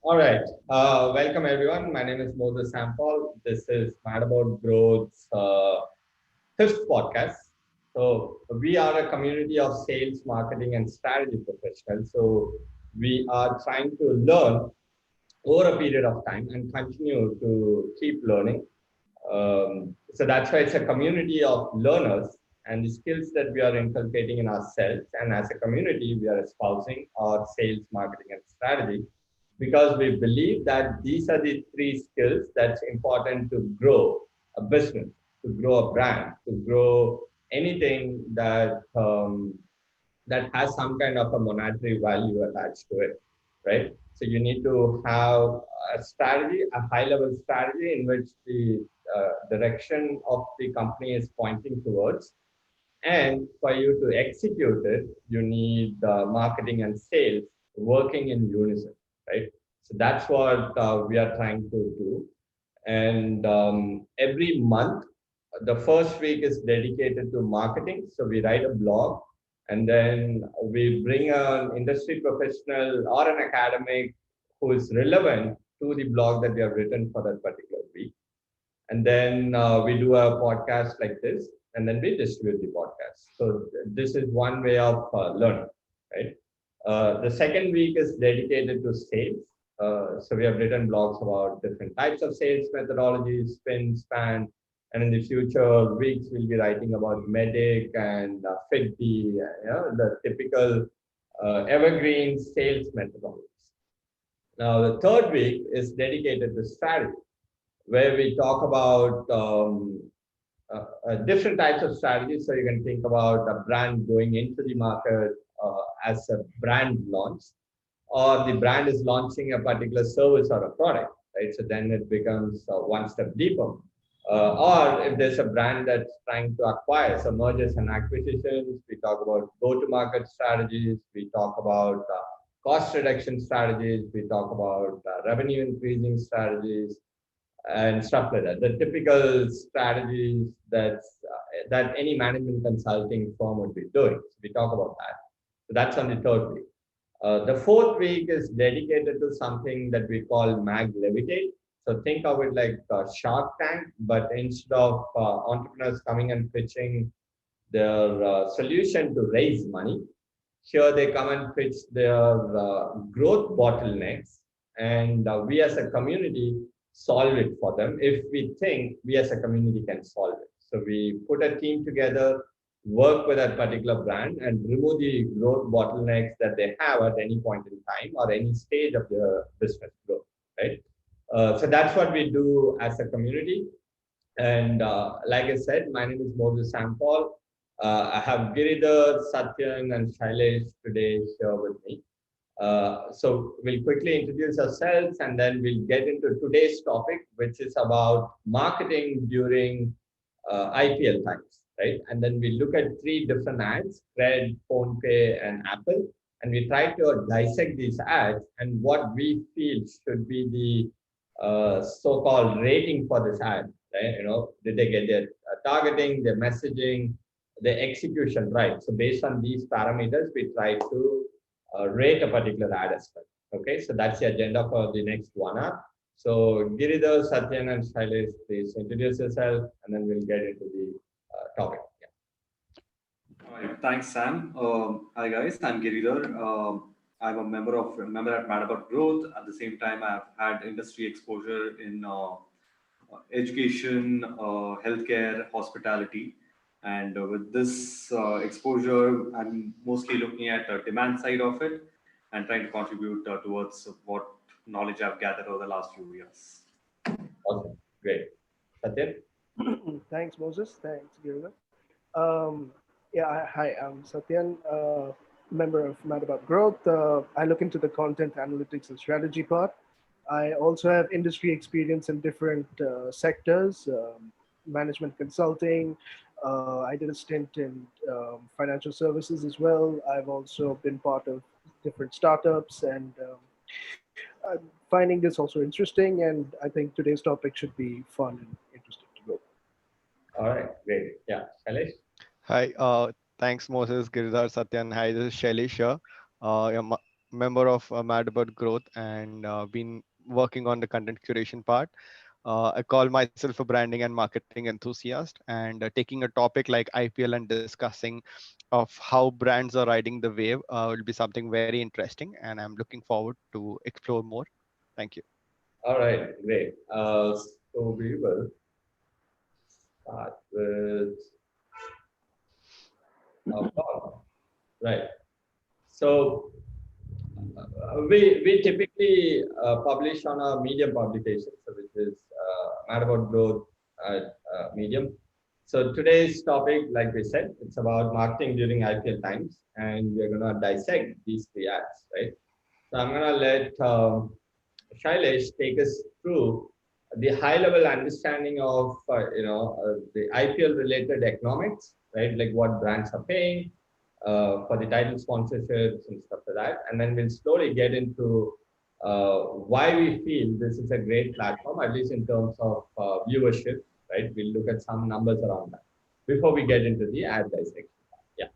All right. Welcome everyone. My name is Moses Sampal. This is Mad About Growth's fifth podcast. So we are a community of sales, marketing, and strategy professionals. So we are trying to learn over a period of time and continue to keep learning. So that's why it's a community of learners and the skills that we are inculcating in ourselves. And as a community, we are espousing our sales, marketing, and strategy because we believe that these are the three skills that's important to grow a business, to grow a brand, to grow anything that has some kind of a monetary value attached to it, right? So you need to have a strategy, a high-level strategy in which the direction of the company is pointing towards. And for you to execute it, you need marketing and sales working in unison, right? So that's what we are trying to do. And every month, the first week is dedicated to marketing. So we write a blog and then we bring an industry professional or an academic who is relevant to the blog that we have written for that particular week. And then we do a podcast like this, and then we distribute the podcast. So this is one way of learning, right? The second week is dedicated to sales. So we have written blogs about different types of sales methodologies, spin, span, and in the future weeks we'll be writing about Medic and FitBee, the typical evergreen sales methodologies. Now the third week is dedicated to strategy, where we talk about different types of strategies. So you can think about a brand going into the market as a brand launch, or the brand is launching a particular service or a product, right? So then it becomes one step deeper. Or if there's a brand that's trying to acquire, so mergers and acquisitions, we talk about go-to-market strategies, we talk about cost reduction strategies, we talk about revenue increasing strategies, and stuff like that. The typical strategies that any management consulting firm would be doing. So we talk about that. So that's on the third week. The fourth week is dedicated to something that we call Mag Levitate. So think of it like Shark Tank, but instead of entrepreneurs coming and pitching their solution to raise money, here they come and pitch their growth bottlenecks, and we as a community solve it for them if we think we as a community can solve it. So we put a team together, work with that particular brand, and remove the growth bottlenecks that they have at any point in time or any stage of their business growth, right? So that's what we do as a community. And like I said, my name is Moses Sampal. I have Giridhar, Satyan, and Shailesh today here with me. So we'll quickly introduce ourselves and then we'll get into today's topic, which is about marketing during IPL times, right? And then we look at three different ads, Red, PhonePe, and Apple, and we try to dissect these ads and what we feel should be the so-called rating for this ad, right? Did they get their targeting, their messaging, the execution right? So based on these parameters, we try to rate a particular ad as well. Okay, so that's the agenda for the next 1 hour. So Giridhar, Satyan, and Shailesh, please introduce yourself, and then we'll get into the topic. All right, thanks, Sam. Hi guys, I'm Giridhar. I'm a member at Mad About Growth. At the same time, I've had industry exposure in education, healthcare, hospitality, and with this exposure, I'm mostly looking at the demand side of it and trying to contribute towards what knowledge I've gathered over the last few years. Awesome, great. Satyan. Thanks, Moses. Thanks, Gilda. Hi, I'm Satyan, member of Mad About Growth. I look into the content analytics and strategy part. I also have industry experience in different sectors, management consulting. I did a stint in financial services as well. I've also been part of different startups, and I'm finding this also interesting. And I think today's topic should be fun and interesting to go. All right, great. Yeah, Shailesh. Hi, thanks Moses, Giridhar, Satyan. Hi, this is Shailesh here. Yeah, member of Mad About Growth and been working on the content curation part. I call myself a branding and marketing enthusiast, and taking a topic like IPL and discussing of how brands are riding the wave will be something very interesting, and I'm looking forward to explore more. Thank you. All right, great. So we will start with Paul. Right. So we typically publish on a Medium publication, so which is Mad About Growth Medium. So today's topic, like we said, it's about marketing during IPL times, and we're gonna dissect these three acts, right? So I'm gonna let Shailesh take us through the high-level understanding of the IPL related economics, right? Like what brands are paying for the title sponsorships and stuff like that, and then we'll slowly get into why we feel this is a great platform, at least in terms of viewership, right? We'll look at some numbers around that before we get into the ad dissection. Yeah.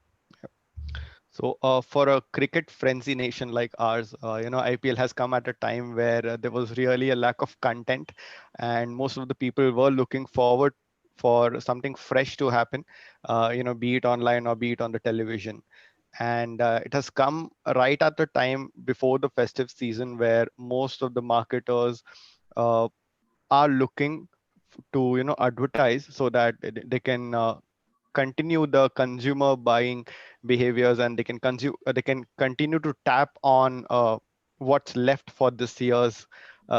So, for a cricket frenzy nation like ours, IPL has come at a time where there was really a lack of content, and most of the people were looking forward for something fresh to happen, be it online or be it on the television. And it has come right at the time before the festive season where most of the marketers uh, are looking to advertise so that they can continue the consumer buying behaviors, and they can consume they can continue to tap on what's left for this year's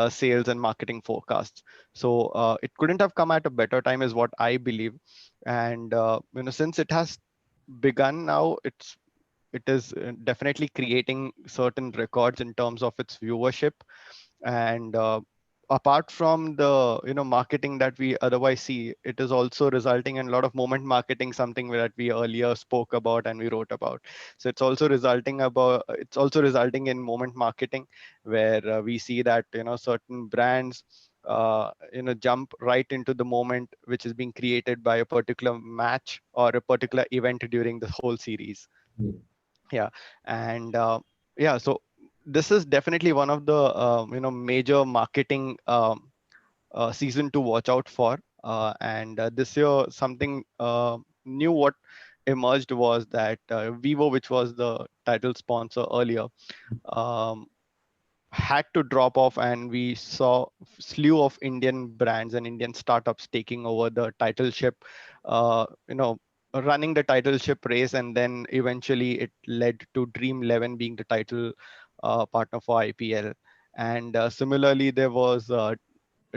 sales and marketing forecasts. So it couldn't have come at a better time is what I believe. And since it has begun now, it is definitely creating certain records in terms of its viewership. And apart from the marketing that we otherwise see, it is also resulting in a lot of moment marketing, something that we earlier spoke about and we wrote about. So it's also resulting in moment marketing, where we see that certain brands jump right into the moment which is being created by a particular match or a particular event during the whole series. Hmm. Yeah. And so this is definitely one of the major marketing season to watch out for. And this year something new what emerged was that Vivo, which was the title sponsor earlier, um, had to drop off, and we saw slew of Indian brands and Indian startups taking over the title ship, running the title ship race. And then eventually it led to Dream 11 being the title partner for IPL. And similarly, there was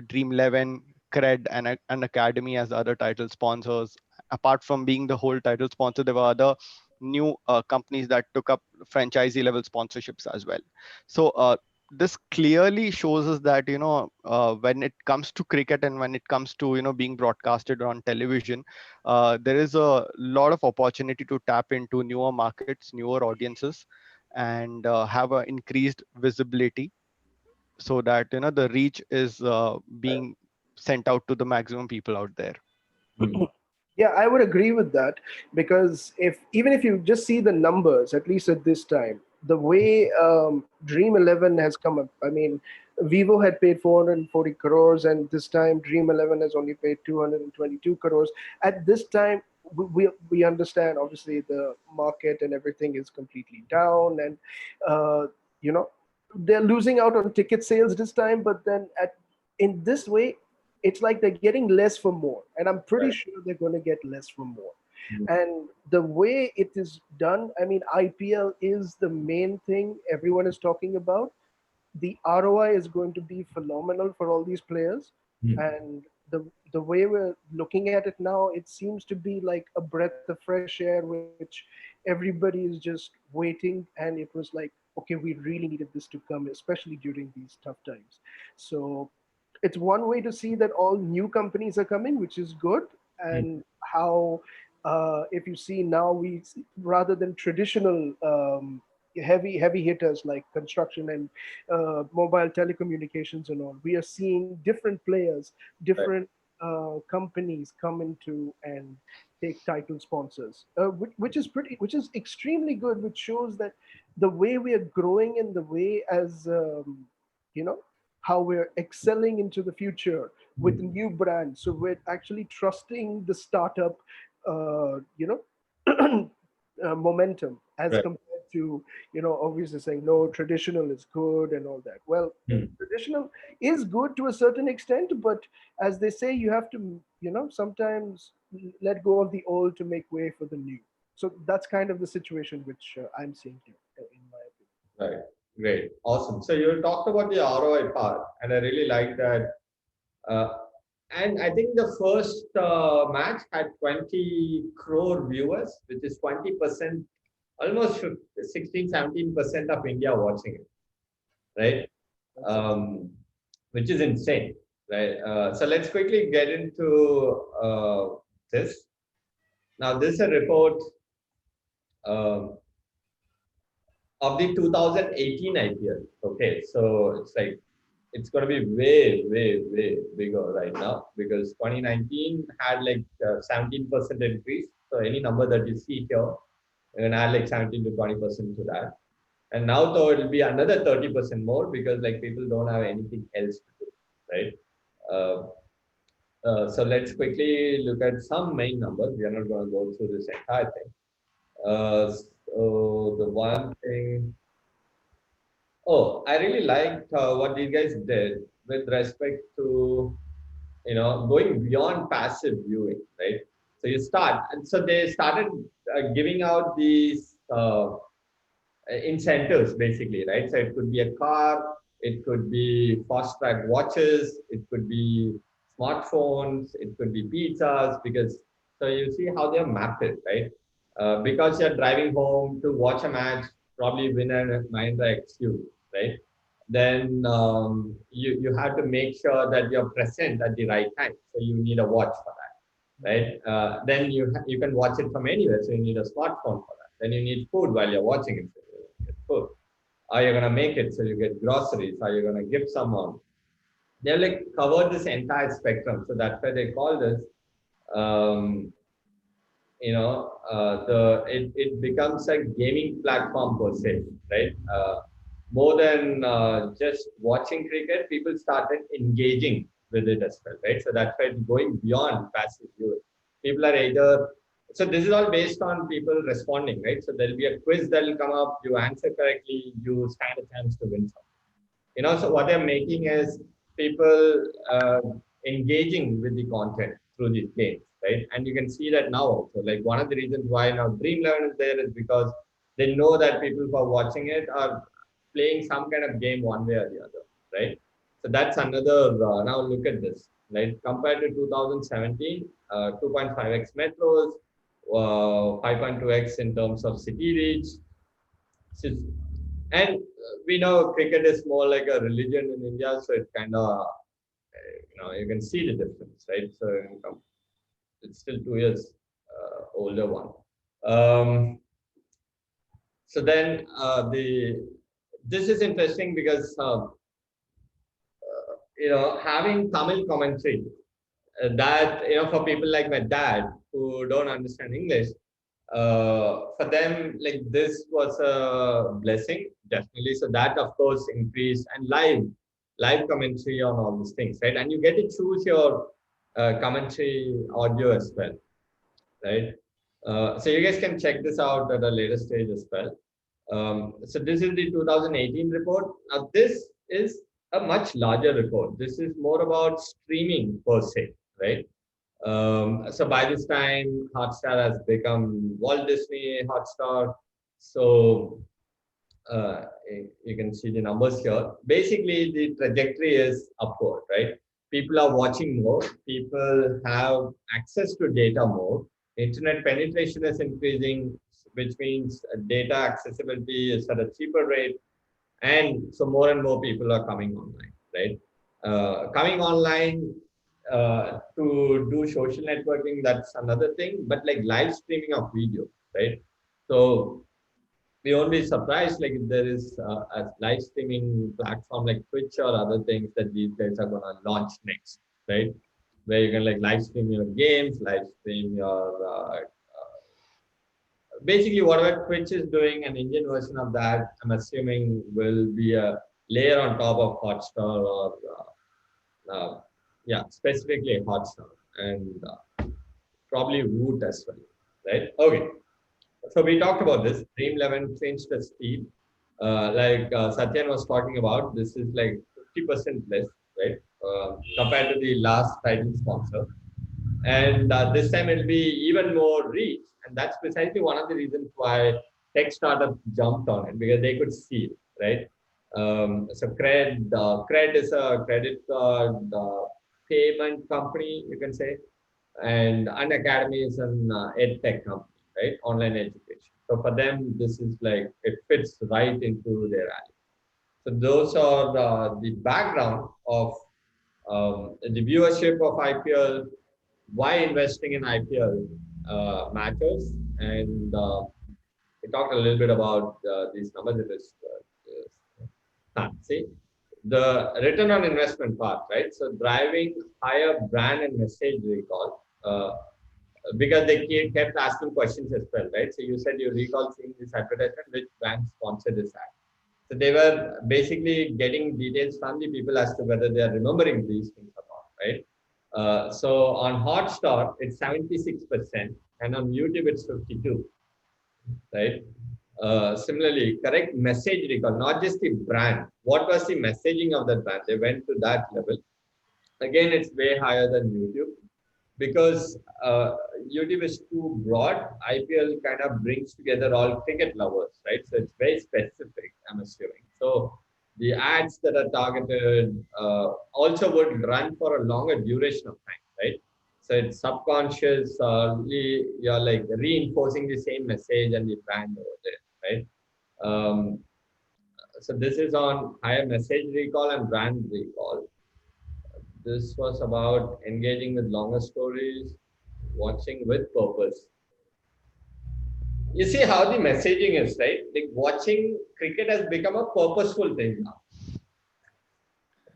Dream 11, Cred, and an Academy as the other title sponsors. Apart from being the whole title sponsor, there were other new companies that took up franchisee level sponsorships as well. So this clearly shows us that when it comes to cricket and when it comes to being broadcasted on television, there is a lot of opportunity to tap into newer markets, newer audiences, and have an increased visibility, so that the reach is being sent out to the maximum people out there. Hmm. Yeah, I would agree with that, because if even if you just see the numbers, at least at this time, the way Dream 11 has come up. I mean, Vivo had paid 440 crores, and this time Dream 11 has only paid 222 crores. At this time, we understand obviously the market and everything is completely down, and uh, you know they're losing out on ticket sales this time. But then in this way, it's like they're getting less for more, and I'm pretty Right. sure they're going to get less for more. Hmm. And the way it is done, I mean, IPL is the main thing everyone is talking about. The ROI is going to be phenomenal for all these players. Hmm. And the way we're looking at it now, it seems to be like a breath of fresh air, which everybody is just waiting. And it was like, okay, we really needed this to come, especially during these tough times. So it's one way to see that all new companies are coming, which is good. Hmm. And how, if you see now, rather than traditional heavy hitters like construction and mobile telecommunications and all, we are seeing different players, Right. different companies come into and take title sponsors, which is extremely good, which shows that the way we are growing and the way as you know how we're excelling into the future with new brands. So we're actually trusting the startup, momentum as Right. compared to obviously saying no, traditional is good and all that. Well, Hmm. traditional is good to a certain extent, but as they say, you have to sometimes let go of the old to make way for the new. So that's kind of the situation which I'm seeing here, in my opinion. Right. Great. Awesome. So you talked about the ROI part, and I really like that. Uh, and I think the first match had 20 crore viewers, which is 20%, almost 16, 17% of India watching it, right? That's it. Which is insane, right? So let's quickly get into this. Now, this is a report um of the 2018 IPL. Okay, so it's like it's going to be way, way, way bigger right now because 2019 had like 17% increase. So any number that you see here, you're going to add like 17 to 20% to that. And now though it'll be another 30% more because like people don't have anything else to do, right? Uh, so let's quickly look at some main numbers. We are not going to go through this entire thing. So the one thing, oh, I really liked what these guys did with respect to going beyond passive viewing, right? So you start, and so they started giving out these incentives basically, right? So it could be a car, it could be fast track watches, it could be smartphones, it could be pizzas, because so you see how they mapped it, right? Because you're driving home to watch a match, probably win a Mahindra XU, right? Then you have to make sure that you're present at the right time. So you need a watch for that, right? Then you can watch it from anywhere. So you need a smartphone for that. Then you need food while you're watching it. So you get food. Are you gonna make it? So you get groceries. Are you gonna give someone? They've like covered this entire spectrum. So that's why they call this um, it becomes a gaming platform per se, right? More than just watching cricket, people started engaging with it as well, right? So that's why it's going beyond passive viewing. People are either so this is all based on people responding, right? So there'll be a quiz that will come up. You answer correctly, you stand a chance to win something. So what they're making is people engaging with the content through these games, right? And you can see that now also. Like one of the reasons why now Dream 11 is there is because they know that people who are watching it are playing some kind of game one way or the other, right? So that's another. Now look at this, right? Compared to 2017, 2.5x metros, 5.2x in terms of city reach, and we know cricket is more like a religion in India, so it kind of, you can see the difference, right? So it's still 2 years older one. Um, so then this is interesting because having Tamil commentary that for people like my dad who don't understand English, for them like this was a blessing definitely. So that of course increased and live commentary on all these things, right? And you get to choose your commentary audio as well, right? So you guys can check this out at a later stage as well. So this is the 2018 report. Now this is a much larger report. This is more about streaming per se, right? So by this time, Hotstar has become Walt Disney Hotstar. So uh, you can see the numbers here. Basically, the trajectory is upward, right? People are watching more. People have access to data more. Internet penetration is increasing, which means data accessibility is at a cheaper rate. And so more and more people are coming online, right? Coming online to do social networking, that's another thing, but like live streaming of video, right? So we won't be surprised like if there is a live streaming platform like Twitch or other things that these guys are going to launch next, right? where you can like live stream your games, live stream your basically whatever Twitch is doing, an Indian version of that. I'm assuming will be a layer on top of Hotstar or yeah, specifically Hotstar and probably Woot as well, right? Okay. So we talked about this. Dream 11 changed the speed. Satyan was talking about, this is like 50% less, right? Compared to the last title sponsor. And this time it'll be even more reach. And that's precisely one of the reasons why tech startups jumped on it because they could see it, right? Cred is a credit card payment company, you can say, and Unacademy is an ed tech company, right? Online education. So for them, this is like it fits right into their alley. So those are the background of the viewership of IPL, why investing in IPL matters, and we talked a little bit about these numbers. It is see the return on investment part, right? So driving higher brand and message recall. Because they kept asking questions as well, right? So you said you recall seeing this advertisement, which brand sponsored this ad? So they were basically getting details from the people as to whether they are remembering these things or not, right? So on Hotstar, it's 76%, and on YouTube, it's 52, right? Similarly, correct message recall, not just the brand. What was the messaging of that brand? They went to that level. Again, it's way higher than YouTube because YouTube is too broad. IPL kind of brings together all cricket lovers, right? So it's very specific, I'm assuming. So the ads that are targeted also would run for a longer duration of time, right? So it's subconscious, you're like reinforcing the same message and the brand over there, right? So this is on higher message recall and brand recall. This was about engaging with longer stories, watching with purpose. You see how the messaging is, right? Like watching cricket has become a purposeful thing now.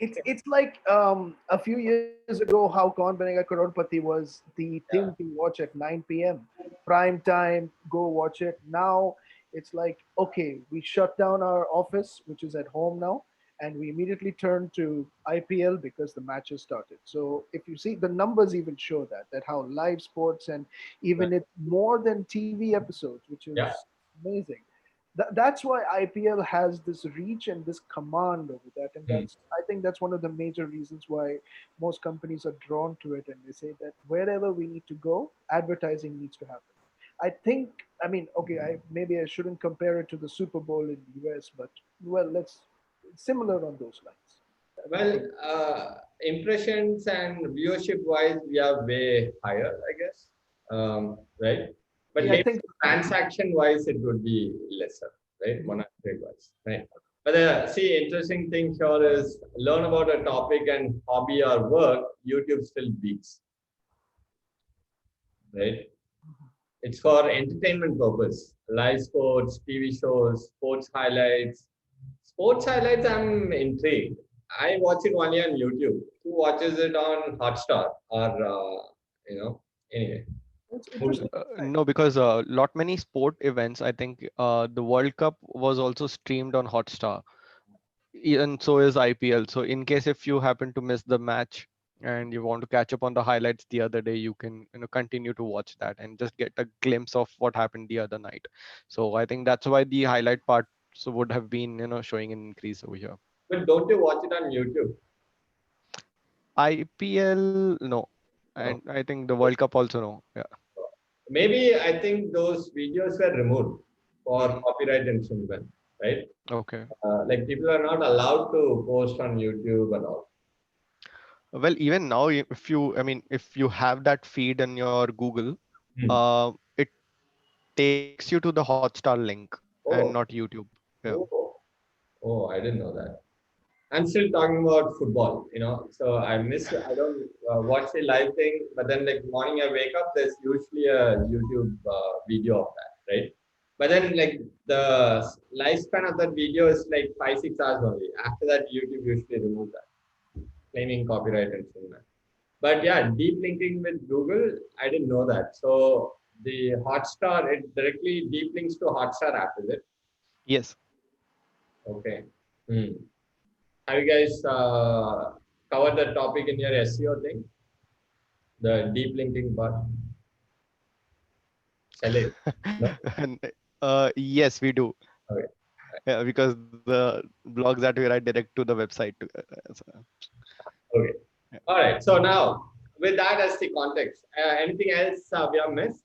It's like a few years ago how Kaun Banega Crorepati was the thing Yeah. to watch at 9 p.m. prime time, go watch it. Now it's like, okay, we shut down our office, which is at home now, and we immediately turn to IPL because the matches started. So if you see the numbers even show that how live sports and even it's more than TV episodes, which Yeah. is amazing. That's why IPL has this reach and this command over that, and Hmm. that's I think that's one of the major reasons why most companies are drawn to it, and they say that wherever we need to go, advertising needs to happen. I think I mean okay, I shouldn't compare it to the Super Bowl in the US, but well, let's similar on those lines. I Well, think impressions and viewership wise, we are way higher, I guess. Right? But yeah, I maybe think transaction wise, it would be lesser, right? Monetary wise, right? But see, interesting thing here is learn about a topic and hobby or work, YouTube still beats, right? It's for entertainment purpose, live sports, TV shows, sports highlights. Sports highlights, I'm intrigued. I watch it only on YouTube. Who watches it on Hotstar or you know? Anyway, it's who's interesting. No, because lot many sport events, I think the World Cup was also streamed on Hotstar, and so is IPL. So in case if you happen to miss the match and you want to catch up on the highlights the other day, you can continue to watch that and just get a glimpse of what happened the other night. So I think that's why the highlight parts would have been showing an increase over here. but don't you watch it on YouTube? IPL, no, No. and I think the World Cup also no. Yeah. Maybe I think those videos were removed for Hmm. copyright infringement, right? Okay. Like people are not allowed to post on YouTube and all. Well, even now, if you, I mean, if you have that feed in your Google, Hmm. it takes you to the Hotstar link and not Oh, YouTube. Yeah. oh, oh! I didn't know that. I'm still talking about football, you know. So I don't watch the live thing, but then like morning I wake up, there's usually a YouTube video of that, right? But then like the lifespan of that video is like 5 6 hours only. After that, YouTube usually remove that, claiming copyright infringement. But yeah, deep linking with Google, I didn't know that. So the Hotstar, it directly deep links to Hotstar app, is it? Yes. Okay. Hmm. Have you guys covered the topic in your SEO thing? The deep linking part? Shall No? And, yes, we do. Okay. Because the blogs that we write direct to the website. Okay. All right. So now, with that as the context, anything else we have missed?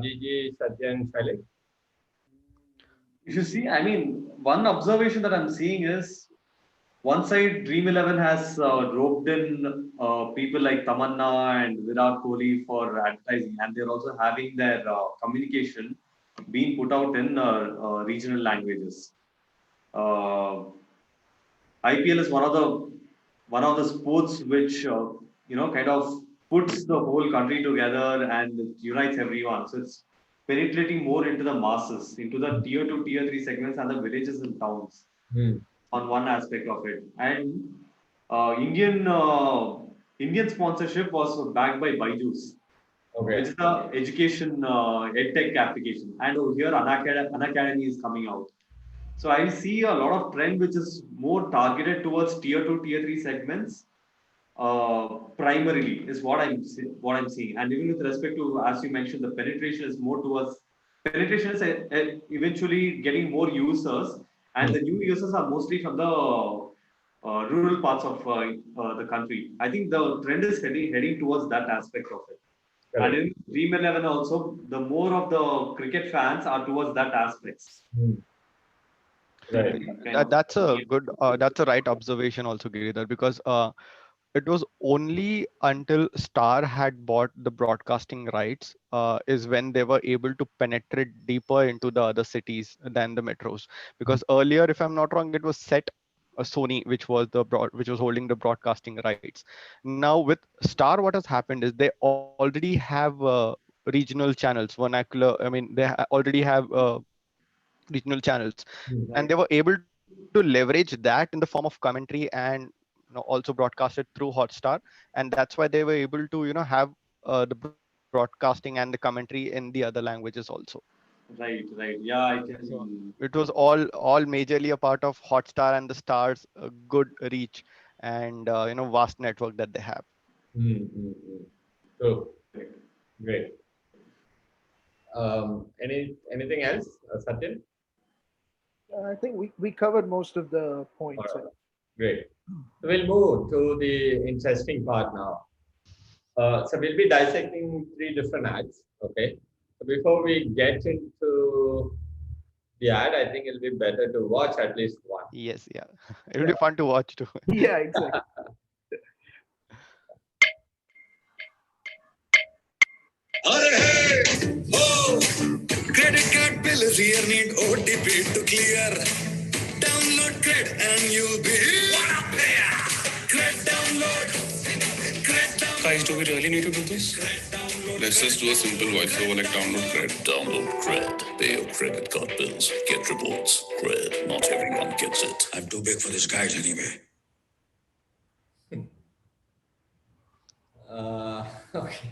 Gigi, Satyan, Shailesh? If you see, I mean, one observation that I'm seeing is one side, Dream 11 has roped in people like Tamanna and Virat Kohli for advertising, and they're also having their communication being put out in regional languages. Uh, IPL is one of the sports which kind of puts the whole country together and unites everyone. So it's penetrating more into the masses, into the tier two, tier three segments and the villages and towns Hmm. on one aspect of it. And Indian sponsorship was backed by Byju's, which Okay. is the education edtech application. And over here, Unacademy is coming out. So I see a lot of trend which is more targeted towards tier two, tier three segments. Primarily is what I'm seeing, and even with respect to, as you mentioned, the penetration is more towards penetration is eventually getting more users, and Hmm. the new users are mostly from the rural parts of the country. I think the trend is heading towards that aspect of it. And Correct. in Dream 11 also, the more of the cricket fans are towards that aspects. Hmm. Right. Kind of. That's a right observation also, Giridhar, because it was only until Star had bought the broadcasting rights is when they were able to penetrate deeper into the other cities than the metros. Because earlier, if I'm not wrong, it was set Sony, which was holding the broadcasting rights. Now with Star, what has happened is they already have regional channels, vernacular. I mean, already have regional channels, Hmm. and Right. they were able to leverage that in the form of commentary and also broadcast it through Hotstar, and that's why they were able to have the broadcasting and the commentary in the other languages also. Right, right. Yeah, I So can. it was all majorly a part of Hotstar and the Star's good reach and vast network that they have. Hmm. Hmm. Hmm. True. Great. Anything else, Satyan? I think we covered most of the All points. right. Great. So we'll move to the interesting part now. So we'll be dissecting three different ads. Okay. So before we get into the ad, I think it'll be better to watch at least one. Yes, yeah. It'll be fun to watch too. Yeah, exactly. Credit card bill is here, need OTP to clear. Download Cred and you'll be Cred download. Cred download. Guys, do we really need to do this? Let's just do a simple voiceover like download Cred. Download Cred. Pay your credit card bills. Get reports. Cred. Not everyone gets it. I'm too big for this guys anyway. Okay.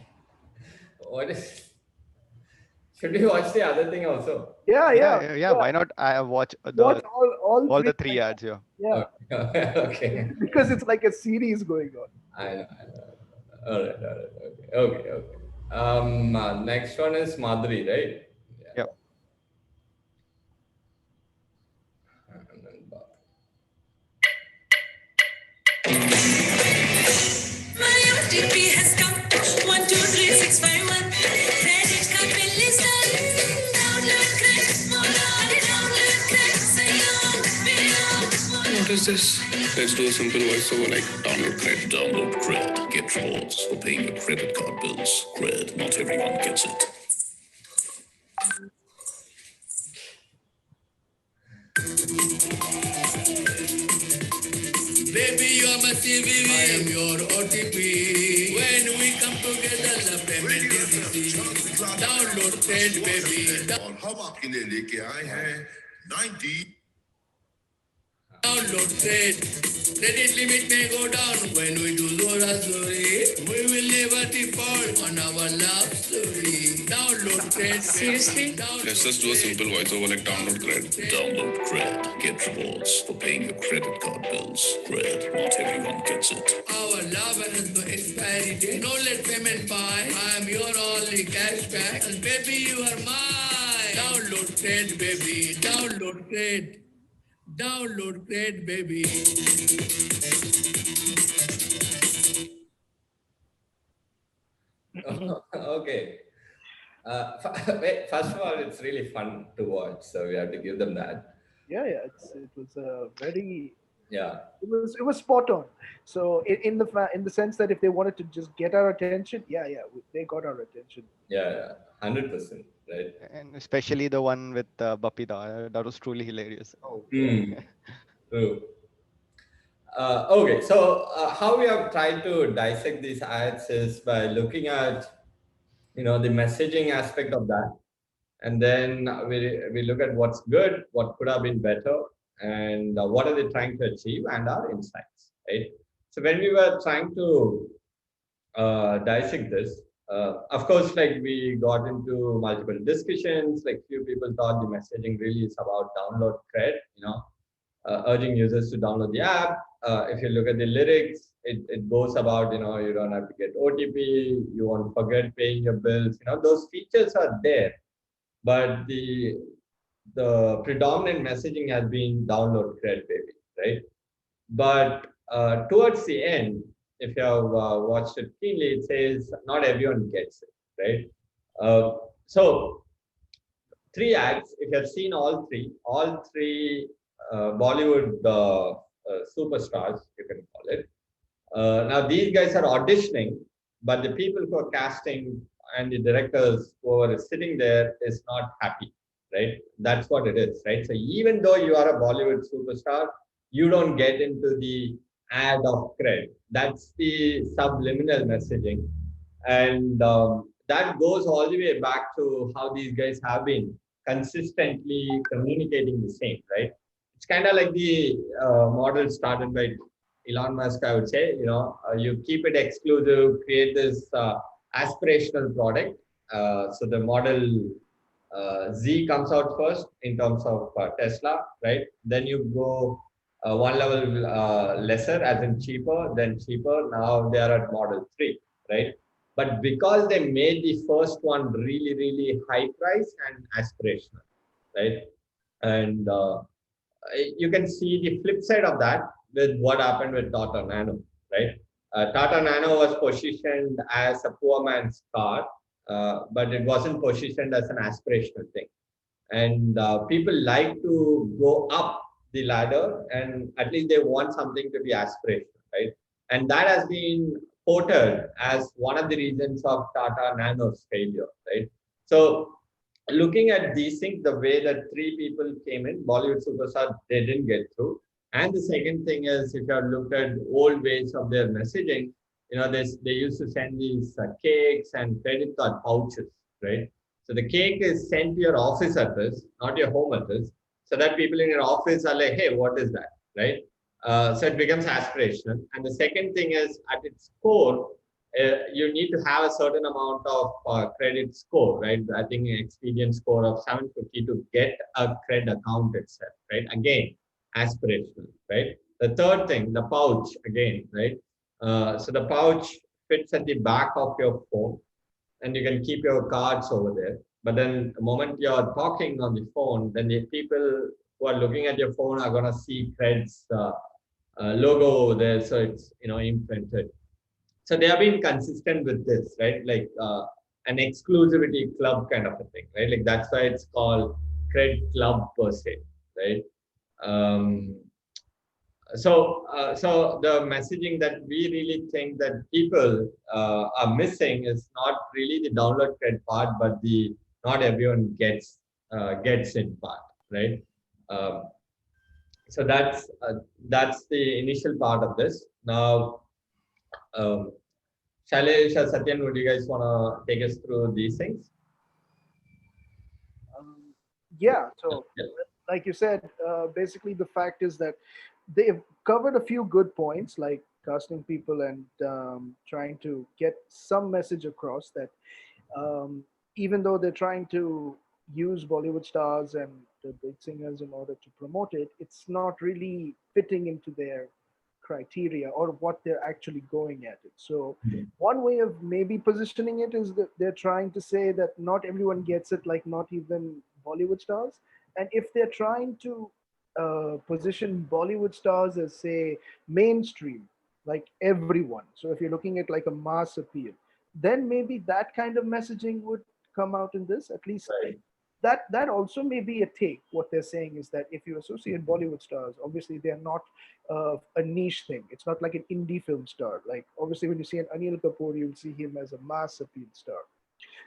What is? Should we watch the other thing also? Yeah, Yeah, yeah, yeah, yeah. Why not? I watch Watch all all three. the three ads. Yeah. Yeah, Okay. Okay. because it's like a series going on. I know. I know. All right. All right. Okay. Okay. Okay. Next one is Madhuri, right? Yeah. My OTP has come. 123651. Credit card bill is done. Download Cred. Download Cred. Say on. What is this? Let's do a simple voiceover like download Cred. Download Cred. Get rewards for paying your credit card bills. Cred. Not everyone gets it. Baby, you're my CVV. I am your OTP. When we come together, the payment is easy. Download Cred, baby. और हम आपके लिए लेके आए हैं 90 Download trade. Credit limit may go down when we do Zora Story. We will never default on our love story. Download trade. Seriously? Let's just do a simple voiceover like download cred. Download cred. Get rewards for paying your credit card bills. Cred. Not everyone gets it. Our love has no expiry date. No late payment buy. I am your only cashback. And baby, you are mine. Download cred, baby. Download cred. Download great baby. Okay. Wait, first of all, it's really fun to watch, so we have to give them that. Yeah, it was a very Yeah, it was spot on. So in the sense that if they wanted to just get our attention, they got our attention. yeah, 100%, right? And especially the one with Bapida, that was truly hilarious. Oh, Hmm. True. Okay, so how we have tried to dissect these ads is by looking at the messaging aspect of that, and then we look at what's good, what could have been better, and what are they trying to achieve, and our insights, right? So when we were trying to dissect this, of course, like we got into multiple discussions. Like few people thought the messaging really is about download cred, urging users to download the app. If you look at the lyrics, it goes about, you don't have to get OTP, you won't forget paying your bills. Those features are there, but the predominant messaging has been download cred, baby, right? But towards the end, if you have watched it keenly, it says not everyone gets it, right? So three ads. If you have seen all three Bollywood superstars, you can call it. Now these guys are auditioning, but the people who are casting and the directors who are sitting there is not happy, right? That's what it is, right? So even though you are a Bollywood superstar, you don't get into the ad of cred. That's the subliminal messaging, and that goes all the way back to how these guys have been consistently communicating the same, right? It's kind of like the model started by Elon Musk, I would say. You keep it exclusive, create this aspirational product. So the model Z comes out first in terms of Tesla, right? Then you go one level lesser, as in cheaper, then cheaper. Now they are at Model 3, right? But because they made the first one really, really high price and aspirational, right? And you can see the flip side of that with what happened with Tata Nano, right? Tata Nano was positioned as a poor man's car, but it wasn't positioned as an aspirational thing. And people like to go up the ladder, and at least they want something to be aspirational, right? And that has been quoted as one of the reasons of Tata Nano's failure, right? So looking at these things, the way that three people came in, Bollywood superstar, they didn't get through. And the second thing is, if you have looked at old ways of their messaging, they used to send these cakes and credit card pouches, right? So the cake is sent to your office address, not your home address, so that people in your office are like, hey, what is that, right? So it becomes aspirational. And the second thing is, at its core, you need to have a certain amount of credit score, right? I think an experience score of 750 to get a credit account itself, right? Again, aspirational, right? The third thing, the pouch, again, right? So the pouch fits at the back of your phone, and you can keep your cards over there. But then the moment you're talking on the phone, then the people who are looking at your phone are going to see Cred's logo over there. So it's, imprinted. So they have been consistent with this, right? Like an exclusivity club kind of a thing, right? Like that's why it's called Cred Club per se, right? Um, so the messaging that we really think that people are missing is not really the download cred part, but the not everyone gets in part, right? Um, so that's the initial part of this. Now, um, Shailesh or Satyan, would you guys want to take us through these things? yeah. So Yeah. like you said, basically the fact is that they've covered a few good points like casting people and trying to get some message across that um, even though they're trying to use Bollywood stars and the big singers in order to promote it, it's not really fitting into their criteria or what they're actually going at it. So one way of maybe positioning it is that they're trying to say that not everyone gets it, like not even Bollywood stars. And if they're trying to position Bollywood stars as, say, mainstream, like everyone. So if you're looking at like a mass appeal, then maybe that kind of messaging would come out in this. At least Right. that also may be a take. What they're saying is that if you associate Bollywood stars, obviously they're not a niche thing. It's not like an indie film star. Like obviously when you see an Anil Kapoor, you'll see him as a mass appeal star.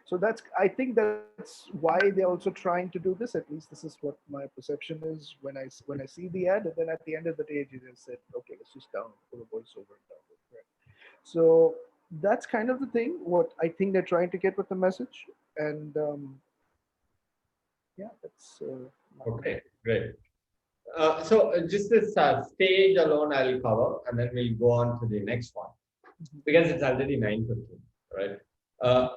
So that's, I think that's why they're also trying to do this. At least this is what my perception is when I see the ad. And then at the end of the day, they just said, okay, let's just down put a voiceover and download. Right? So that's kind of the thing. What I think they're trying to get with the message, and yeah, that's Okay, great. So just this stage alone I'll cover, and then we'll go on to the next one because it's already 9:15, right? The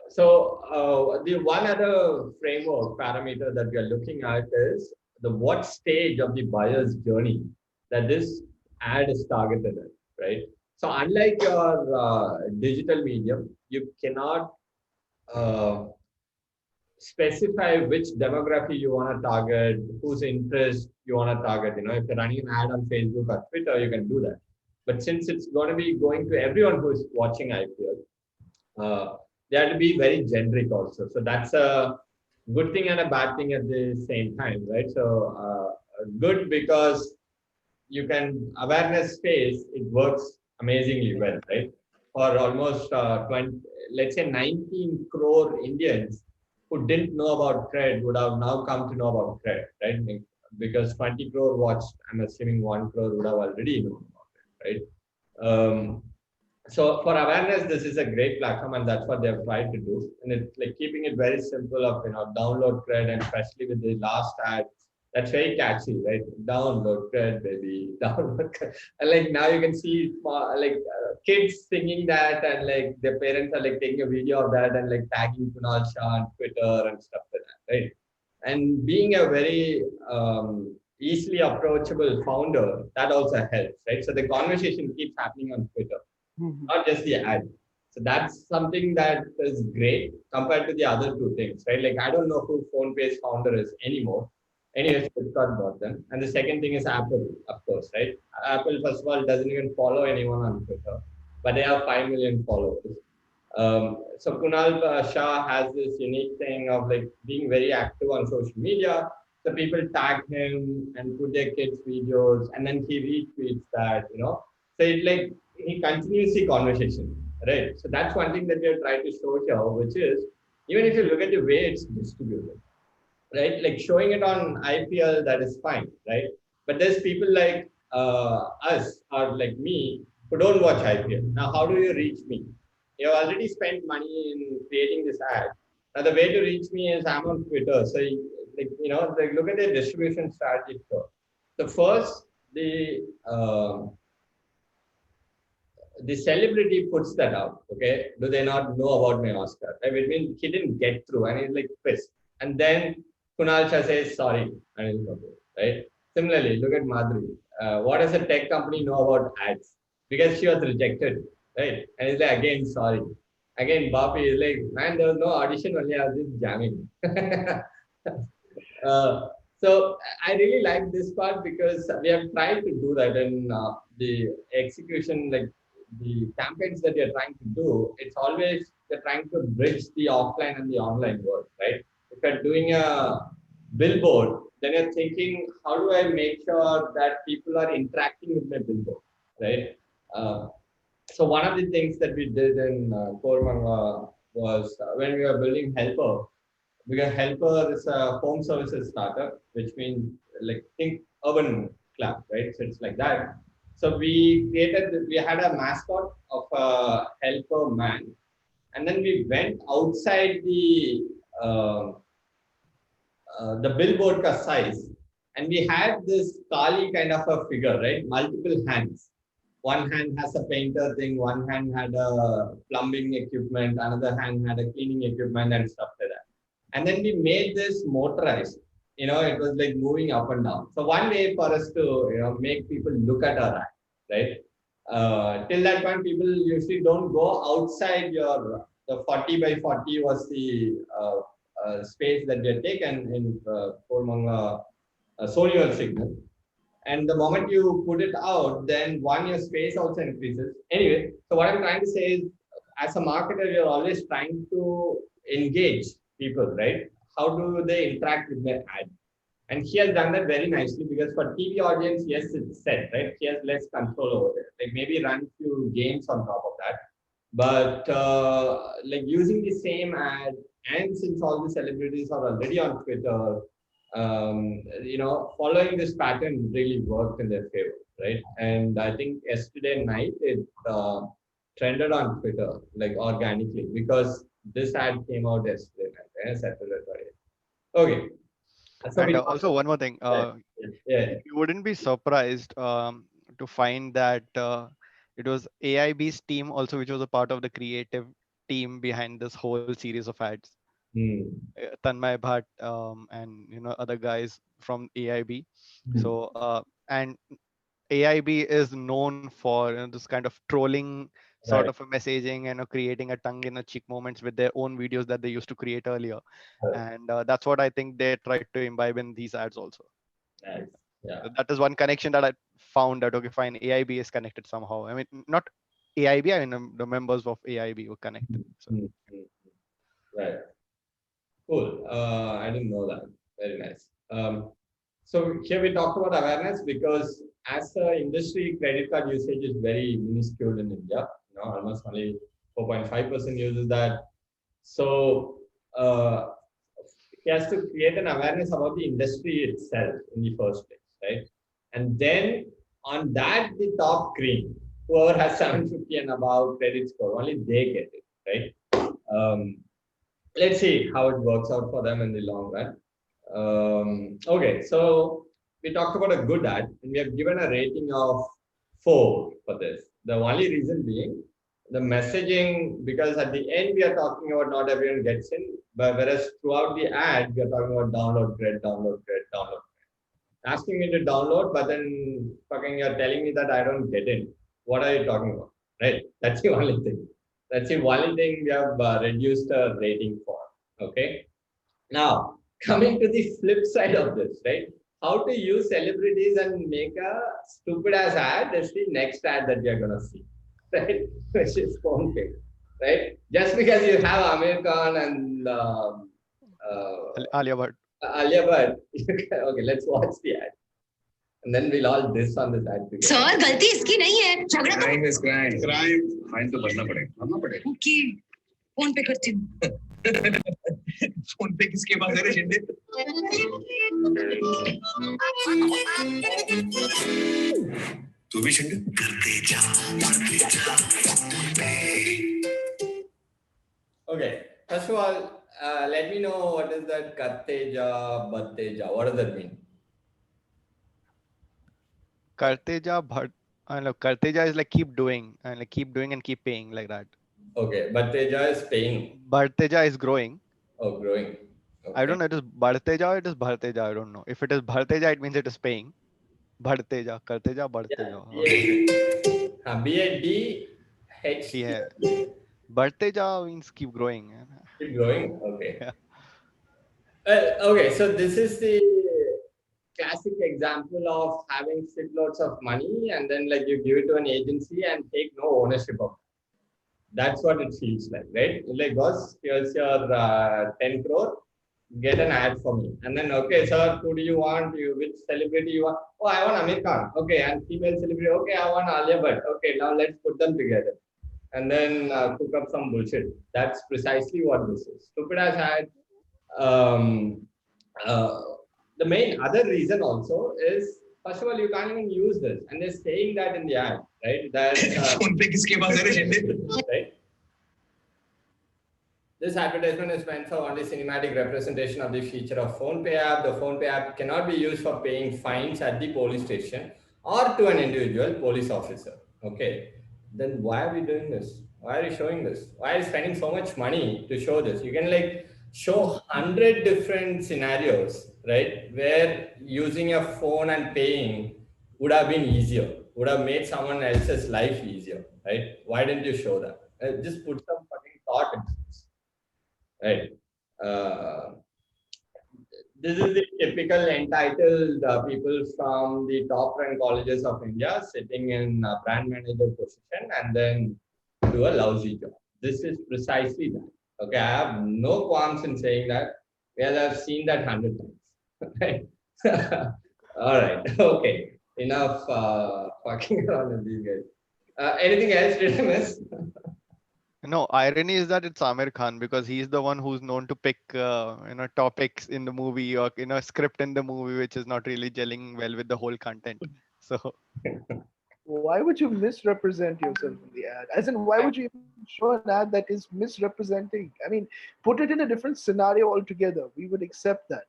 one other framework parameter that we are looking at is the what stage of the buyer's journey that this ad is targeted at, right? So unlike your digital medium, you cannot uh, specify which demography you want to target, whose interest you want to target. You know, if you're running an ad on Facebook or Twitter, you can do that. But since it's going to be going to everyone who is watching IPL, they have to be very generic also. So that's a good thing and a bad thing at the same time, right? So good because you can awareness space, it works amazingly well, right? For almost 20, let's say 19 crore Indians who didn't know about cred would have now come to know about cred, right? Because 20 crore watched, I'm assuming 1 crore would have already known about it, right? So for awareness, this is a great platform, and that's what they've tried to do. And it's like keeping it very simple of, you know, download cred, and especially with the last ad, that's very catchy, right? Download cred, baby, download cred. And like now you can see kids singing that, and like their parents are like taking a video of that and like tagging Kunal Shah on Twitter and stuff like that, right? And being a very easily approachable founder, that also helps, right? So the conversation keeps happening on Twitter, not just the ad. So that's something that is great compared to the other two things, right? Like I don't know who PhonePay's founder is anymore. Anyways, Flipkart bought them. And the second thing is Apple, of course, right? Apple, first of all, doesn't even follow anyone on Twitter, but they have 5 million followers. So Kunal Shah has this unique thing of like being very active on social media. So people tag him and put their kids' videos, and then he retweets that, you know. So it like he continues the conversation, right? So that's one thing that we are trying to show here, which is even if you look at the way it's distributed, right? Like showing it on IPL, that is fine, right? But there's people like us or like me who don't watch IPL. Now, how do you reach me? You've already spent money in creating this ad. Now, the way to reach me is I'm on Twitter. So, like look at the distribution strategy here. So first, the celebrity puts that out. Okay, do they not know about my Oscar? I mean, he didn't get through, and he's like pissed. And then Kunal Shah says sorry, and he's okay, right? Similarly, look at Madhuri. What does a tech company know about ads? Because she was rejected, right? And he's like again sorry. Again, Bapi is like, man, there was no audition, only I was just jamming. So I really like this part because we have tried to do that, and the execution, like the campaigns that we are trying to do, it's always they're trying to bridge the offline and the online world, right? If you're doing a billboard, then you're thinking, how do I make sure that people are interacting with my billboard, right? So one of the things that we did in Kormanga was when we were building Helper, because Helper is a home services startup, which means like think urban club, right? So it's like that. So we had a mascot of a helper man, and then we went outside the billboard ka size, And we had this Kali kind of a figure, right? Multiple hands. One hand has a painter thing, one hand had a plumbing equipment, another hand had a cleaning equipment and stuff like that. And then we made this motorized. It was like moving up and down. So one way for us to, make people look at our ad, right? Till that point, people usually don't go outside the 40 by 40 was the space that we had taken in Koramanga Solio signal. And the moment you put it out, then your space also increases. Anyway, so what I'm trying to say is, as a marketer, you're always trying to engage people, right? How do they interact with their ad? And he has done that very nicely, because for TV audience, yes, it's set, right? He has less control over it. Like maybe run few games on top of that. But like using the same ad, and since all the celebrities are already on Twitter, following this pattern really worked in their favor, right? And I think yesterday night it trended on Twitter like organically, because this ad came out yesterday night, Saturday. Okay. So And also one more thing, yeah. you wouldn't be surprised to find that it was AIB's team also, which was a part of the creative team behind this whole series of ads. Tanmay Bhatt and other guys from AIB. So and AIB is known for this kind of trolling sort Right. of a messaging and creating a tongue in a cheek moments with their own videos that they used to create earlier. Right. And that's what I think they tried to imbibe in these ads also. Nice. Yeah. So that is one connection that I found, that okay, fine, AIB is connected somehow. I mean, not AIB, I mean the members of AIB were connected. So. Right. Cool. I didn't know that. Very nice. So here we talked about awareness, because as an industry, credit card usage is very minuscule in India. Almost only 4.5% uses that. So he has to create an awareness about the industry itself in the first place, right? And then on that, the top cream, whoever has 750 and above credit score, only they get it, right? Let's see how it works out for them in the long run. Okay, so we talked about a good ad, and we have given a rating of 4 for this. The only reason being the messaging, because at the end we are talking about not everyone gets in, but whereas throughout the ad we are talking about download grid, download grid, download grid. Asking me to download, but then fucking you're telling me that I don't get in. What are you talking about? Right? That's the only thing. That's the only thing we have reduced a rating for. Okay. Now, coming to the flip side of this, right? How to use celebrities and make a stupid ass ad is the next ad that we are going to see, right? Which is phone pay, right? Just because you have Amir Khan and Alia Bhatt. Alia Bhatt, okay, let's watch the ad. And then we'll all diss on this ad together. Sir गलती इसकी नहीं है झगड़ा crime is crime fine तो भरना पड़ेगा okay phone पे करती हूँ फोन पे किसके पास है रे शिंदे तू भी शिंदे करते जा Okay, first of all, let me know what is that Katteja, Batteja. What does that mean? Karteja Bhatt. Karteja is like keep doing, and like keep doing and keep paying, like that. Okay, Batteja is paying. Bharteja is growing. Oh, growing. Okay. I don't know. It is Bharteja or it is Bharteja. I don't know. If it is Bharteja, it means it is paying. Bharteja, Karteja, Bharteja. Yeah. B-A-D-H. Yeah. Bharteja means keep growing. Keep growing. Okay. Yeah. Okay. So this is the classic example of having shitloads of money and then like you give it to an agency and take no ownership of it. That's what it feels like, right? Like, boss, here's your 10 crore, get an ad for me. And then, okay, sir, who do you want? Which celebrity you want? Oh, I want Amir Khan. Okay, and female celebrity. Okay, I want Alia Bhatt. Okay, now let's put them together. And then cook up some bullshit. That's precisely what this is. Stupid ass ad. The main other reason also is, first of all, you can't even use this. And they're saying that in the ad, right? That, right? This advertisement is meant for only cinematic representation of the feature of phone pay app. The phone pay app cannot be used for paying fines at the police station or to an individual police officer. Okay, then why are we doing this? Why are you showing this? Why are you spending so much money to show this? You can like show 100 different scenarios, right? Where using a phone and paying would have been easier, would have made someone else's life easier, right? Why didn't you show that? Just put some fucking thought into this, right? Uh, this is the typical entitled people from the top ranked colleges of India sitting in a brand manager position and then do a lousy job. This is precisely that. Okay, I have no qualms in saying that. Well, I've seen that 100 times. Right? All right. Okay. Enough fucking around with these guys. Anything else did I miss? No, irony is that it's Amir Khan because he's the one who's known to pick, topics in the movie or script in the movie which is not really gelling well with the whole content. So Why would you misrepresent yourself in the ad? As in, why would you even show an ad that is misrepresenting? I mean, put it in a different scenario altogether. We would accept that.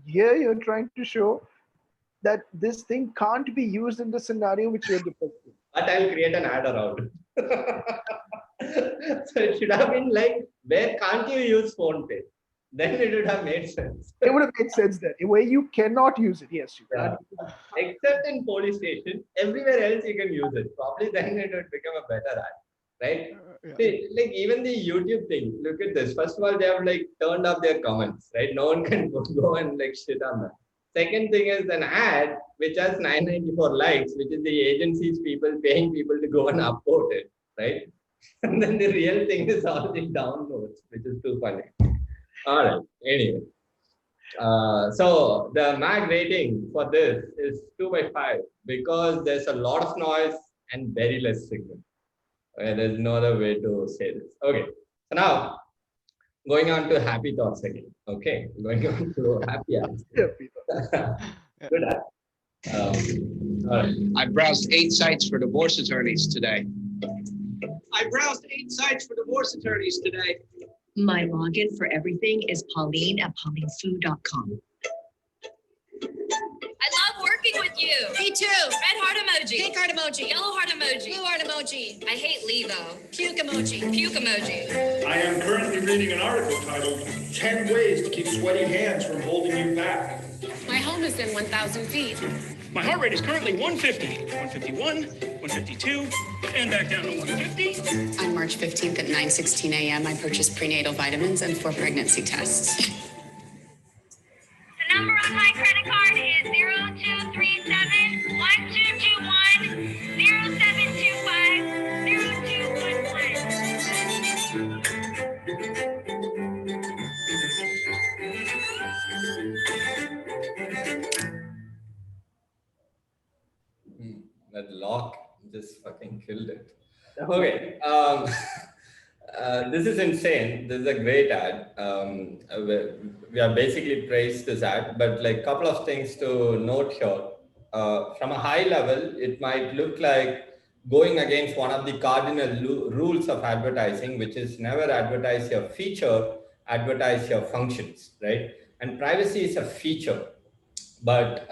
Here, you're trying to show that this thing can't be used in the scenario which you're depicting. But I'll create an ad around it. So it should have been like, where can't you use phone pay? Then it would have made sense. It would have made sense then. Where you cannot use it, yes, you Yeah. can't use it. Except in police station, everywhere else you can use it. Probably then it would become a better ad, right? yeah. See, like even the YouTube thing, look at this. First of all, they have like turned off their comments, right? No one can go and like shit on that. Second thing is an ad which has 994 likes, which is the agency's people paying people to go and upvote it, right? And then the real thing is all the downloads, which is too funny. All right. Anyway, so the MAG rating for this is 2/5 because there's a lot of noise and very less signal. Okay, there's no other way to say this. Okay. So now going on to happy thoughts again. Okay, going on to happy apps. Yeah, Peter. Good app. All right. I browsed 8 sites for divorce attorneys today. I browsed 8 sites for divorce attorneys today. My login for everything is Pauline at paulinefu.com. I love working with you. Me too. Red heart emoji. Pink heart emoji. Yellow heart emoji. Blue heart emoji. I hate Lee though. Puke emoji. Puke emoji. I am currently reading an article titled 10 Ways to Keep Sweaty Hands from Holding You Back. My home is in 1,000 feet. My heart rate is currently 150, 151, 152, and back down to 150. On March 15th at 9:16 a.m., I purchased prenatal vitamins and 4 pregnancy tests. The number on my credit card is 0237 1221 0725 0211. That lock just fucking killed it. Okay. This is insane. This is a great ad. We are basically praised this ad, but like a couple of things to note here. From a high level, it might look like going against one of the cardinal rules of advertising, which is never advertise your feature, advertise your functions, right? And privacy is a feature, but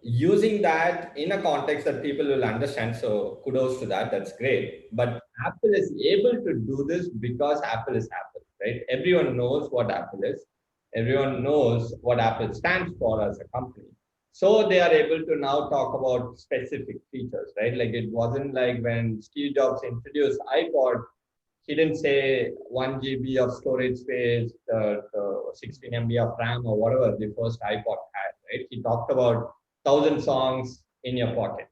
using that in a context that people will understand. So kudos to that. That's great. But Apple is able to do this because Apple is Apple, right? Everyone knows what Apple is. Everyone knows what Apple stands for as a company. So they are able to now talk about specific features, right? Like it wasn't like when Steve Jobs introduced iPod, he didn't say 1 GB of storage space, 16 MB of RAM or whatever the first iPod had, right? He talked about 1,000 songs in your pocket.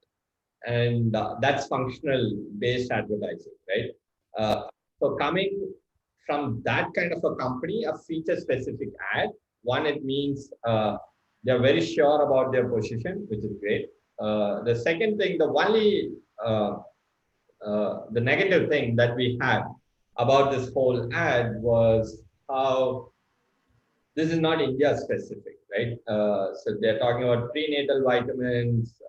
And that's functional based advertising, right? So coming from that kind of a company, a feature specific ad, one, it means they're very sure about their position, which is great. The second thing, the only, the negative thing that we had about this whole ad was how this is not India specific, right? So they're talking about prenatal vitamins,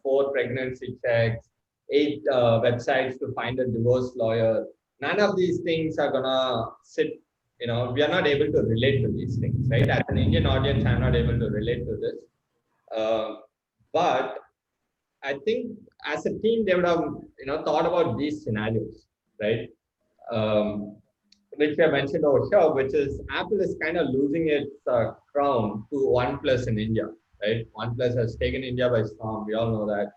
4 pregnancy checks, 8 websites to find a divorce lawyer. None of these things are gonna sit we are not able to relate to these things, right? As an Indian audience, I'm not able to relate to this. But I think as a team, they would have, thought about these scenarios, right? Um, which I mentioned over here, which is Apple is kind of losing its crown to OnePlus in India, right? OnePlus has taken India by storm. We all know that.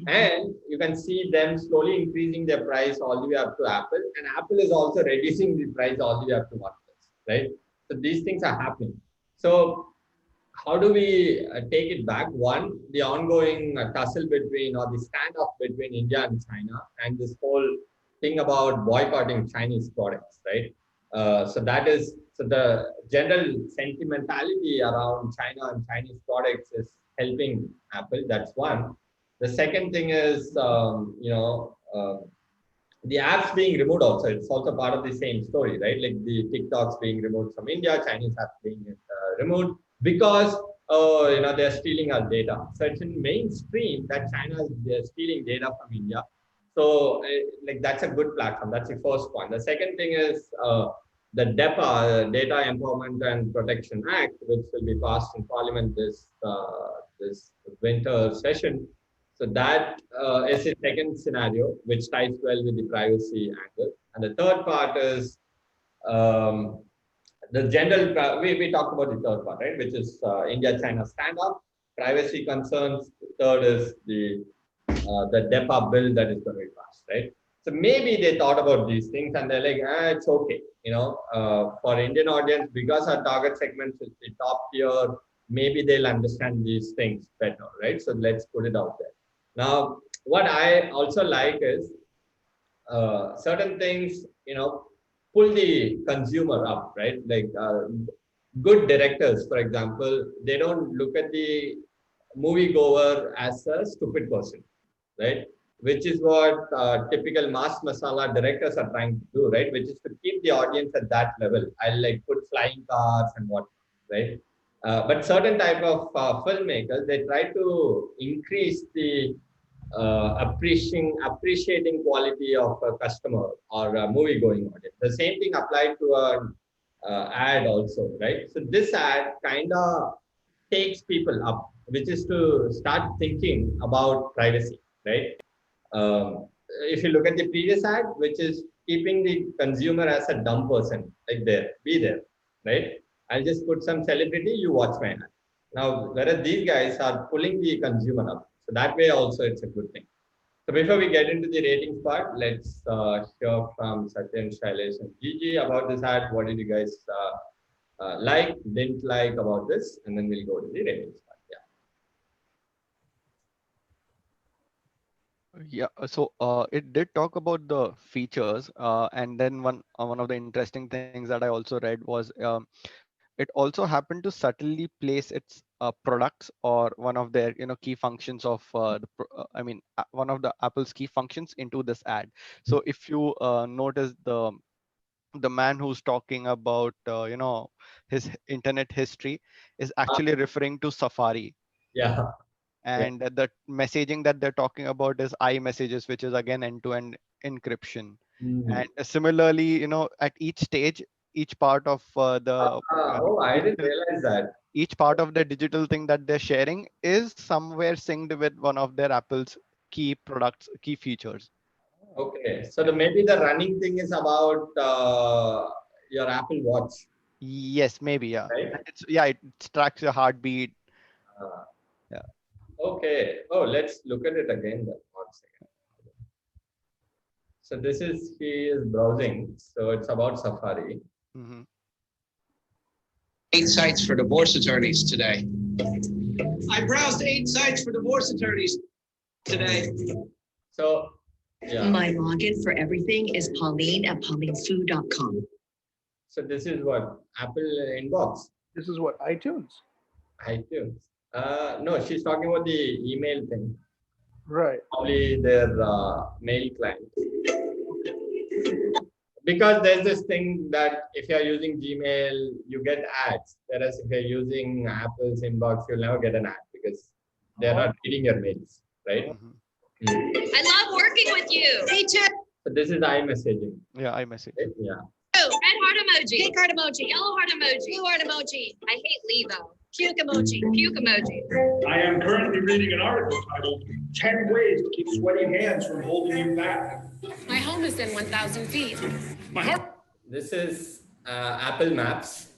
And you can see them slowly increasing their price all the way up to Apple. And Apple is also reducing the price all the way up to OnePlus, right? So these things are happening. So how do we take it back? One, the ongoing tussle between or the standoff between India and China, and this whole thing about boycotting Chinese products, right? So the general sentimentality around China and Chinese products is helping Apple. That's one. The second thing is, the apps being removed also. It's also part of the same story, right? Like the TikToks being removed from India, Chinese apps being removed because they're stealing our data. So it's in mainstream that China they're stealing data from India. So like that's a good platform. That's the first point. The second thing is the DEPA, Data Empowerment and Protection Act, which will be passed in Parliament this winter session. So that is a second scenario, which ties well with the privacy angle. And the third part is the general, we talked about the third part, right, which is India-China standoff, privacy concerns. Third is the DEPA bill that is going to be passed, right? So maybe they thought about these things and they're like, it's okay, for Indian audience, because our target segment is the top tier, maybe they'll understand these things better, right? So let's put it out there. Now, what I also like is certain things, pull the consumer up, right? Like good directors, for example, they don't look at the moviegoer as a stupid person, right? Which is what typical mass masala directors are trying to do, right? Which is to keep the audience at that level. I'll like put flying cars and what, right? But certain type of filmmakers, they try to increase the appreciating quality of a customer or a movie going audience. The same thing applied to an ad also, right? So this ad kind of takes people up, which is to start thinking about privacy, right? If you look at the previous ad, which is keeping the consumer as a dumb person, like be there, right? I'll just put some celebrity, you watch my ad. Now, whereas these guys are pulling the consumer up. So that way also it's a good thing. So before we get into the ratings part, let's hear from Satyan, Shailesh and Gigi about this ad. What did you guys like, didn't like about this? And then we'll go to the ratings part. Yeah, so it did talk about the features, and then one of the interesting things that I also read was it also happened to subtly place its products or one of their key functions of one of the Apple's key functions into this ad. So if you notice the man who's talking about his internet history is actually referring to Safari. Yeah. And the messaging that they're talking about is iMessages, which is again end-to-end encryption. And similarly, at each stage, each part of I didn't realize that. Each part of the digital thing that they're sharing is somewhere synced with one of their Apple's key products, key features. Okay, so maybe the running thing is about your Apple Watch. Yes, maybe, yeah. Right? It tracks your heartbeat. Yeah. Okay. Oh, let's look at it again then. 1 second. So he is browsing. So it's about Safari. 8 sites for divorce attorneys today. I browsed 8 sites for divorce attorneys today. So, yeah. My login for everything is Pauline at paulinefood.com. So this is what? Apple Inbox? This is what? iTunes? iTunes. No, she's talking about the email thing. Right. Probably their mail client. Because there's this thing that if you're using Gmail, you get ads. Whereas if you're using Apple's inbox, you'll never get an ad because they're not reading your mails, right? I love working with you. Me too. So this is iMessaging. Yeah, iMessage. Right? Yeah. Oh, Red Heart emoji. Pink heart emoji. Yellow heart emoji. Blue heart emoji. I hate Levo. Puke emoji. Puke emoji. I am currently reading an article titled 10 Ways to Keep Sweaty Hands from Holding You Back. My home is in 1,000 feet. My heart. This is Apple Maps.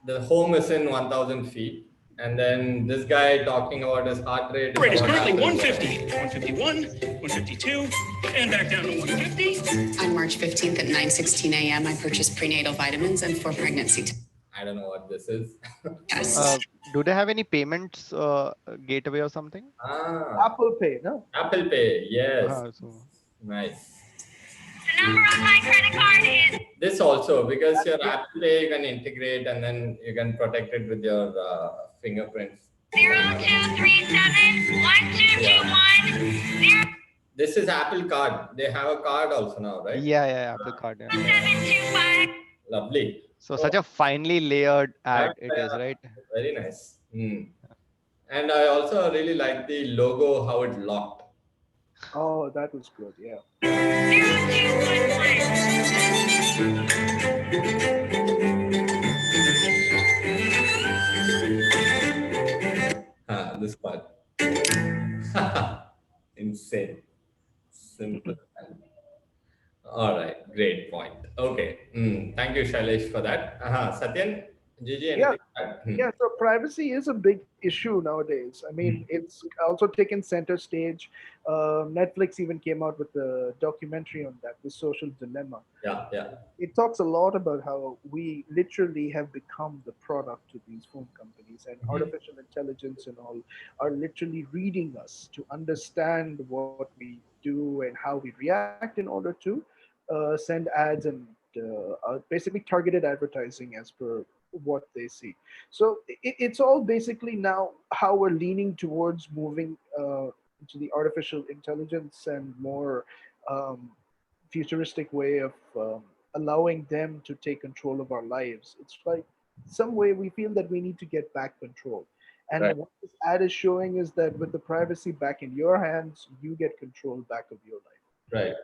The home is in 1,000 feet. And then this guy talking about his heart rate. Rate is about currently Apple 150, 151, 152, and back down to 150. On March 15th at 9:16 a.m., I purchased prenatal vitamins and 4 pregnancy tests. I don't know what this is. Do they have any payments gateway or something? Apple Pay, no? Apple Pay, yes. Nice. The number on my credit card is This also, because your Apple Pay you can integrate and then you can protect it with your fingerprints. 0237-1221. This is Apple Card. They have a card also now, right? Yeah, Apple Card. Yeah. Lovely. So such a finely layered ad it is, right? Very nice. And I also really like the logo, how it locked. Oh, that was good, yeah. This part. Insane. Simple. All right, great point. Okay, thank you, Shailesh, for that. Satyan, Gigi, anything? Yeah, so privacy is a big issue nowadays. I mean, it's also taken center stage. Netflix even came out with a documentary on that, The Social Dilemma. Yeah. It talks a lot about how we literally have become the product to these phone companies, and artificial intelligence and all are literally reading us to understand what we do and how we react in order to send ads and basically targeted advertising as per what they see. So it's all basically now how we're leaning towards moving to the artificial intelligence and more futuristic way of allowing them to take control of our lives. It's like some way we feel that we need to get back control. And Right. what this ad is showing is that with the privacy back in your hands, you get control back of your life. Right.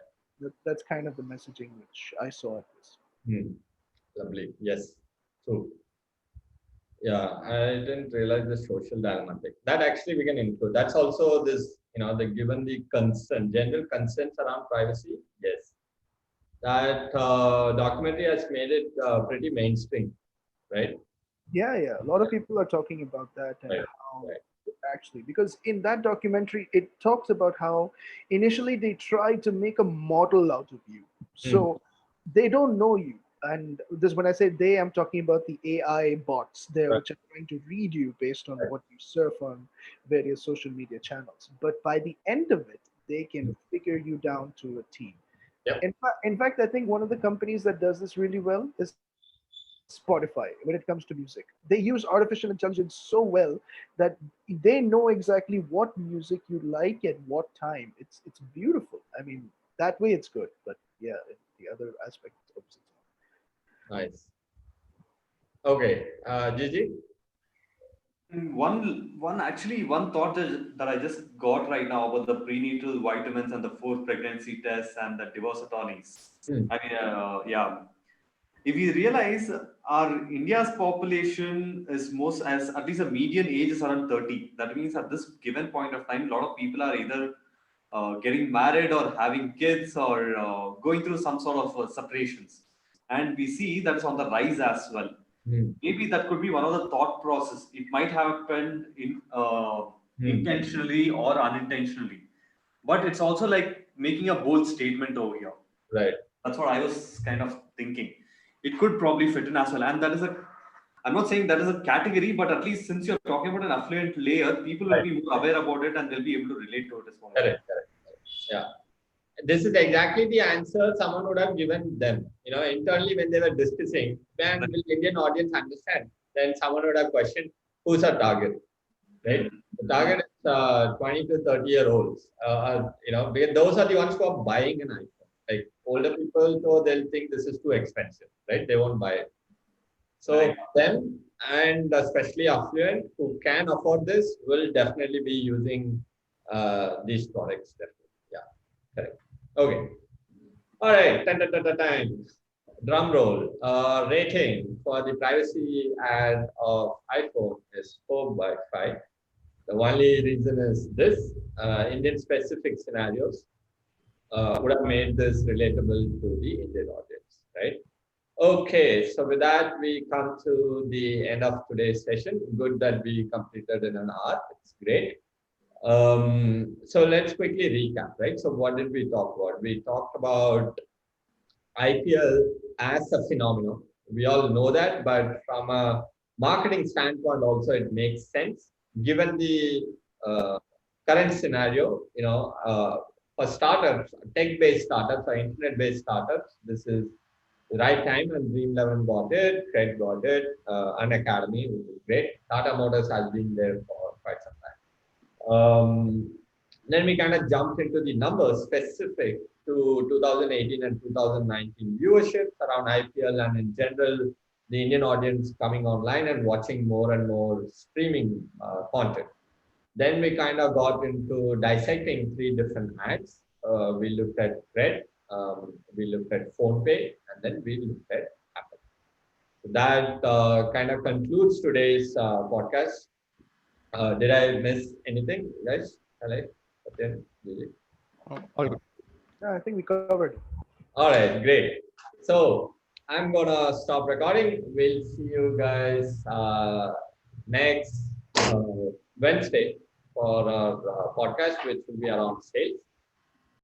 That's kind of the messaging which I saw at this. Lovely. Yes. True. Yeah, I didn't realize the social dilemma thing. That actually we can include. That's also this, given the concern, general concerns around privacy. Yes. That documentary has made it pretty mainstream, right? Yeah. A lot of people are talking about that and how actually, because in that documentary, it talks about how initially they tried to make a model out of you. So they don't know you. And this, when I say they, I'm talking about the AI bots there, which are trying to read you based on what you surf on various social media channels. But by the end of it, they can figure you down to a T. Yep. In fact, I think one of the companies that does this really well is Spotify when it comes to music. They use artificial intelligence so well that they know exactly what music you like at what time. It's beautiful. I mean, that way it's good. But yeah, the other aspect of it. Nice. Okay, Gigi? One thought that I just got right now about the prenatal vitamins and the 4 pregnancy tests and the divorce attorneys. I mean, if we realize our India's population is at least the median age is around 30. That means at this given point of time, a lot of people are either getting married or having kids or going through some sort of separations. And we see that's on the rise as well. Maybe that could be one of the thought process. It might happen intentionally or unintentionally, but it's also like making a bold statement over here. Right. That's what I was kind of thinking. It could probably fit in as well, and I'm not saying that is a category, but at least since you're talking about an affluent layer, people will be more aware about it and they'll be able to relate to it as well. Correct. Yeah. This is exactly the answer someone would have given them. Internally when they were discussing, when will Indian audience understand? Then someone would have questioned, who's our target? Right? The target is 20 to 30-year-olds. Because those are the ones who are buying an iPhone. Like older people, though, they'll think this is too expensive, right? They won't buy it. So them, and especially affluent who can afford this, will definitely be using these products. Definitely. Yeah, correct. Okay. All right. Time. drum roll. Rating for the privacy ad of iPhone is 4 by 5. The only reason is this Indian specific scenarios would have made this relatable to the Indian audience, right? Okay, so with that, we come to the end of today's session. Good that we completed in an hour. It's great. So let's quickly recap, right? So what did we talk about? We talked about IPL as a phenomenon. We all know that, but from a marketing standpoint, also it makes sense given the current scenario. For startups, tech-based startups or internet-based startups, this is the right time, and Dream11 got it, Craig got it, An Academy, which is great. Tata Motors has been there for quite some time. Then we kind of jumped into the numbers specific to 2018 and 2019 viewership around IPL, and in general, the Indian audience coming online and watching more and more streaming content. Then we kind of got into dissecting three different ads. We looked at Red, we looked at PhonePe, and then we looked at Apple. So that kind of concludes today's podcast. Did I miss anything, guys? Hello, Satyan, Lily? All good. Yeah, I think we covered. All right, great. So I'm gonna stop recording. We'll see you guys next Wednesday for our podcast, which will be around sales.